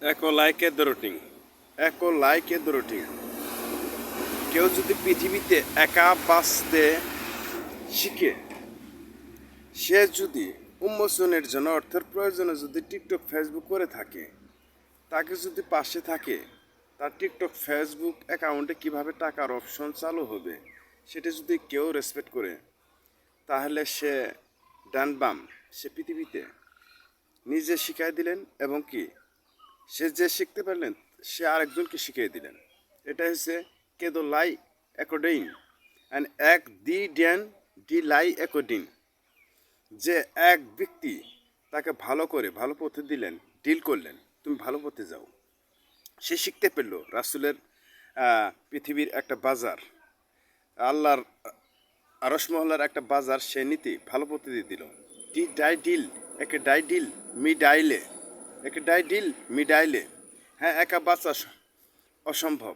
একো লাইকে the routine. কেউ যদি পৃথিবীতে একা বাঁচতে শিখে, সে যদি উন্মোচনের জন্য অর্থের প্রয়োজনে যদি টিকটক ফেসবুক করে থাকে, তাকে যদি পাশে থাকে তার টিকটক ফেসবুক অ্যাকাউন্টে কিভাবে টাকার অপশন চালু হবে সেটা যদি কেউ রেসপেক্ট করে, তাহলে সে ডান বাম সে পৃথিবীতে নিজে শিখাই দিলেন, এবং কি সে যে শিখতে পারলেন সে আরেকজনকে শিখিয়ে দিলেন। এটা হচ্ছে কেদো লাই একোডিন অ্যান্ড এক দি ড্যান ডি লাই একোডিন। যে এক ব্যক্তি তাকে ভালো করে ভালো পথে দিলেন, ডিল করলেন, তুমি ভালো পথে যাও। সে শিখতে পেল রাসূলের পৃথিবীর একটা বাজার, আল্লাহর আরশ মহল্লার একটা বাজার, সে নীতি ভালো পথে দিয়ে দিল। ডি ডাই ডিল একে ডাই ডিল মি ডাইলে, একে ডাই ডিল মি ডাইলে। হ্যাঁ, একা বাঁচা অসম্ভব,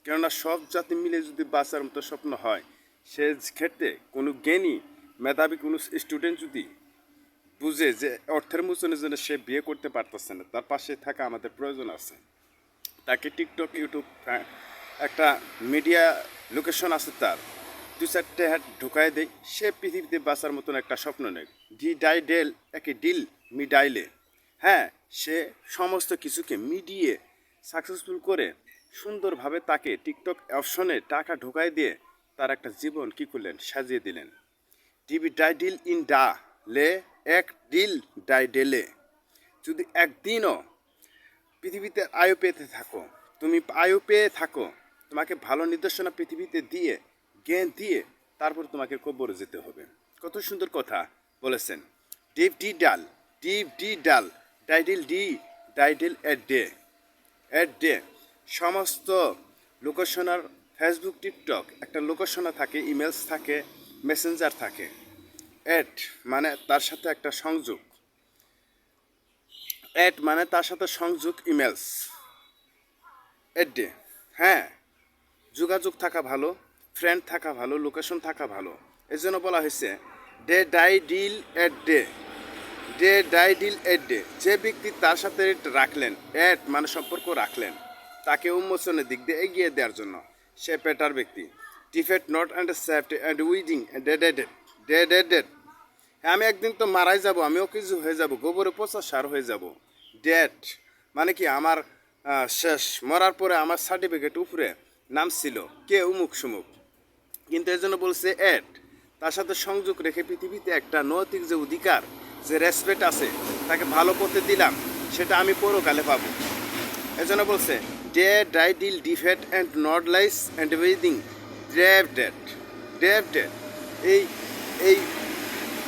কেননা সব জাতি মিলে যদি বাঁচার মতো স্বপ্ন হয়, সে ক্ষেত্রে কোনো জ্ঞানী মেধাবী কোনো স্টুডেন্ট যদি বুঝে যে অর্থের মোচনের জন্য সে বিয়ে করতে পারতেছে না, তার পাশে থাকা আমাদের প্রয়োজন আছে। তাকে টিকটক ইউটিউব একটা মিডিয়া লোকেশন আছে, তার দু চারটে হাত ঢুকাই দেয়, সে পৃথিবীতে বাঁচার মতন একটা স্বপ্ন নেই। ডি ডাই ডেল একে ডিল মি ডাইলে। হ্যাঁ, সে সমস্ত কিছুকে মিডিয়ে সাকসেসফুল করে সুন্দরভাবে তাকে টিকটক অপশনে টাকা ঢোকাই দিয়ে তার একটা জীবন কী করলেন, সাজিয়ে দিলেন। টিভি ডাই ডিল ইন ডা লে এক ডিল ডাই ডেলে। যদি একদিনও পৃথিবীতে আয়ু পেতে থাকো, তুমি আয়ু পেয়ে থাকো, তোমাকে ভালো নির্দেশনা পৃথিবীতে দিয়ে জ্ঞান দিয়ে তারপর তোমাকে কবরে যেতে হবে। কত সুন্দর কথা বলেছেন। ডিপ ডি ডাল, ডিপ ডি ডাল ডাইডিল ডি ডাইডিল এট ডে। সমস্ত লোকেশনার ফেসবুক টিকটক একটা লোকেশনা থাকে, ইমেলস থাকে, মেসেঞ্জার থাকে। এট মানে তার সাথে একটা সংযোগ, এট মানে তার সাথে সংযোগ, ইমেলস এট ডে। হ্যাঁ, যোগাযোগ থাকা ভালো, ফ্রেন্ড থাকা ভালো, লোকেশন থাকা ভালো। এই জন্য বলা হয়েছে ডে ডাই ডিল এট ডে, ডে ডাই ডিল এট ডে। যে ব্যক্তি তার সাথে রাখলেন, এট মানে সম্পর্ক রাখলেন, তাকে উন্মোচনের দিক দিয়ে এগিয়ে দেওয়ার জন্য সে পেটার ব্যক্তি। Defeat not and safety and weeding dead. হ্যাঁ, আমি একদিন তো মারাই যাব, আমিও কিছু হয়ে যাব, গোবরে পচা সার হয়ে যাব। ডেট মানে কি আমার শেষ, মরার পরে আমার সার্টিফিকেট উপরে নাম ছিল কে উমুক সুমুক। কিন্তু এই জন্য বলছে এড, তার সাথে সংযোগ রেখে পৃথিবীতে একটা নৈতিক যে অধিকার, যে রেসপেক্ট আছে, তাকে ভালো করতে দিলাম, সেটা আমি পরকালে পাবো। এই জন্য বলছে day die deal defeat and not lies and within dev dead. এই এই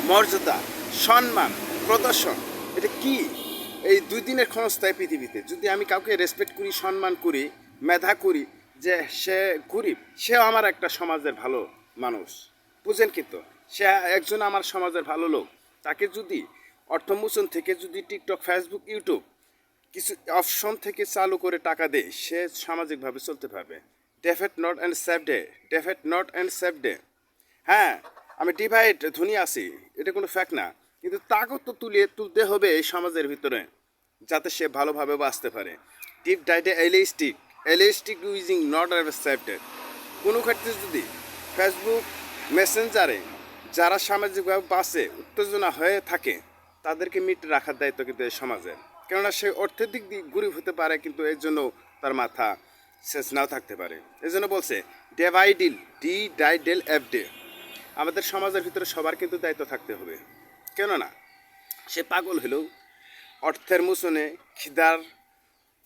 মর্যাদা, সম্মান, প্রদর্শন, এটা কি? এই দুই দিনের ক্ষণস্থায়ী পৃথিবীতে যদি আমি কাউকে রেসপেক্ট করি, সম্মান করি, মেধা করি, যে সে গরিব, সেও আমার একটা সমাজের ভালো মানুষ, বুঝেন? কিন্তু সে একজন আমার সমাজের ভালো লোক, তাকে যদি অর্থমোচন থেকে যদি টিকটক ফেসবুক ইউটিউব কিছু অপশন থেকে চালু করে টাকা দেয়, সে সামাজিকভাবে চলতে পারবে। Defeat not and save day, defeat not and save day. হ্যাঁ, আমি ডিভাইড ধনী আছি, এটা কোনো ফ্যাক্ট না, কিন্তু তাকেও তো তুলতে হবে এই সমাজের ভিতরে, যাতে সে ভালোভাবে বাঁচতে পারে। ডিপ ডাইটে এলিস্টিক ইউজিং নট অ্যাকসেপ্টেড। কোনো ক্ষেত্রে যদি ফেসবুক মেসেঞ্জারে যারা সামাজিকভাবে বাঁচে উত্তেজনা হয়ে থাকে, তাদেরকে মিট রাখার দায়িত্ব কিন্তু এই সমাজের। কেননা সে অর্থের দিক দিয়ে গরিব হতে পারে, কিন্তু এর জন্য তার মাথা শেষ নাও থাকতে পারে। এই জন্য বলছে ডেভাইডিল ডি ডাইডেল এফ ডে। আমাদের সমাজের ভিতরে সবার কিন্তু দায়িত্ব থাকতে হবে, কেননা সে পাগল হলেও অর্থের মোচনে, খিদার,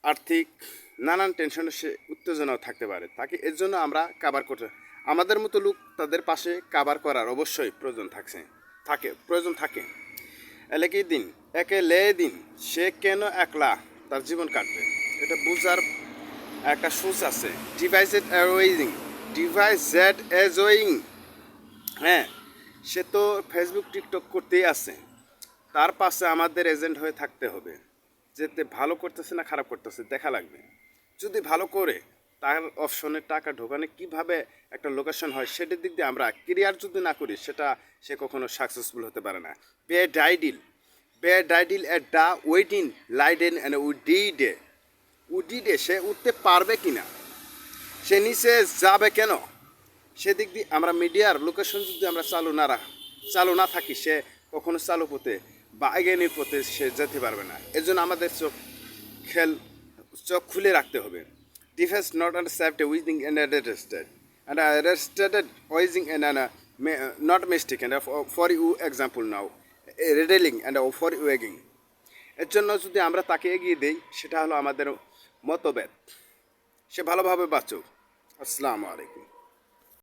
আর্থিক নানান টেনশনে সে উত্তেজনাও থাকতে পারে। তাকে এর জন্য আমরা কাভার করতে, আমাদের মতো লোক তাদের পাশে কাভার করার অবশ্যই প্রয়োজন থাকে। এলাকি দিন একে লে দিন, সে কেন একলা তার জীবন কাটবে, এটা বুঝার একটা সোচ আছে। ডিভাইসেড এজোয়িং। হ্যাঁ, সে তো ফেসবুক টিকটক করতেই আছে, তার পাশে আমাদের এজেন্ট হয়ে থাকতে হবে, যেতে ভালো করতেছে না খারাপ করতেছে দেখা লাগবে। যদি ভালো করে তার অপশনে টাকা ঢোকানো কীভাবে একটা লোকেশন হয় সেটার দিক দিয়ে আমরা ক্লিয়ার যদি না করি, সেটা সে কখনো সাকসেসফুল হতে পারে না। বে ডাইডিল এট দ্য ওয়েটিং লাইডেন অ্যান্ড উই ডি ডে। উঠিয়ে সে উঠতে পারবে কি না, সে নিচে যাবে কেন, সেদিক দিয়ে আমরা মিডিয়ার লোকেশন যদি আমরা চালু না থাকি, সে কখনো চালু পথে বা এগেনির পথে সে যেতে পারবে না। এজন্য আমাদের চোখ খুলে রাখতে হবে। Defence not and safety using and arrested using and not mistake and for you example now রেডেলিং অ্যান্ড ফর ইউ এগিং। এর জন্য যদি আমরা তাকে এগিয়ে দিই, সেটা হলো আমাদের মতভেদ। সে ভালোভাবে বাঁচুক। আসসালামু আলাইকুম।